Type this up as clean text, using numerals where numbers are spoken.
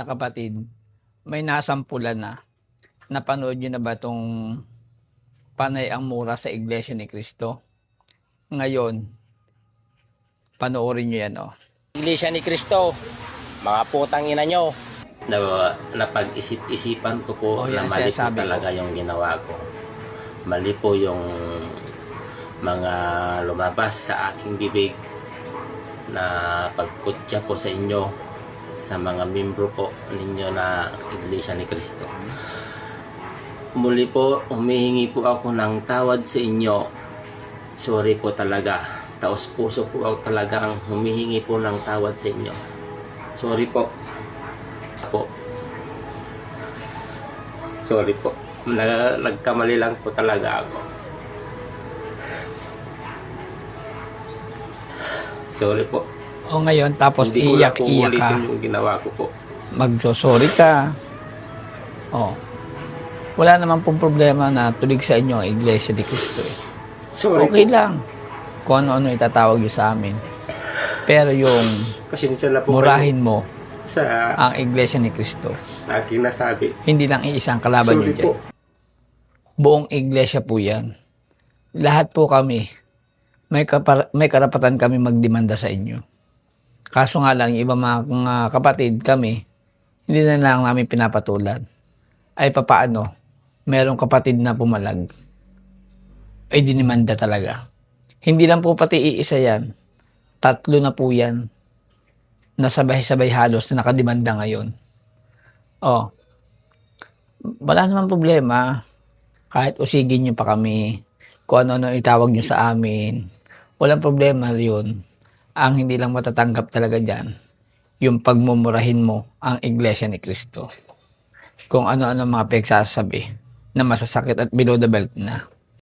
Na kapatid, may nasampulan na. Napanood niyo na ba 'tong Panay ang Mura sa Iglesia ni Cristo? Ngayon, panoorin niyo 'yan, oh. Iglesia ni Cristo, mga putang ina nyo. Napag-isip-isipan ko po Oh, na yan mali po sinasabi talaga yung ginawa ko. Mali po yung mga lumabas sa aking bibig na pagkutya po sa inyo, sa mga membro po ninyo na Iglesia ni Cristo. Muli po, humihingi po ako ng tawad sa inyo. Sorry po talaga. Taos puso po ako talaga ang humihingi po ng tawad sa inyo. Sorry po. Sorry po. Nagkamali lang po talaga ako. Sorry po. O ngayon, tapos Hindi ko na po iyak-iyak ka. ulitin yung ginawa ko po. Magsosorry ka. Oh. Wala naman pong problema na tulig sa inyo ang Iglesia ni Cristo, eh. Sorry Okay po. lang kung ano-ano itatawag niyo sa amin. Pero yung Pasensya na po murahin mo kayo sa ang Iglesia ni Cristo, aking nasabi. hindi lang iisang kalaban Sorry niyo dyan. po. Buong iglesia po yan. Lahat po kami, may karapatan kami magdemanda sa inyo. Kaso nga lang, yung iba mga kapatid kami, hindi na lang namin pinapatulan. Ay papaano, merong kapatid na pumalag, ay dinimanda talaga. Hindi lang po pati iisa yan. 3 na po yan na sabay-sabay halos na nakademanda ngayon. Oh, wala naman problema. Kahit usigin nyo pa kami, kung ano-ano itawag nyo sa amin, walang problema yun. Ang hindi lang matatanggap talaga dyan, yung pagmumurahin mo ang Iglesia ni Cristo. Kung ano-ano mga pagsasabi na masasakit at below the belt na.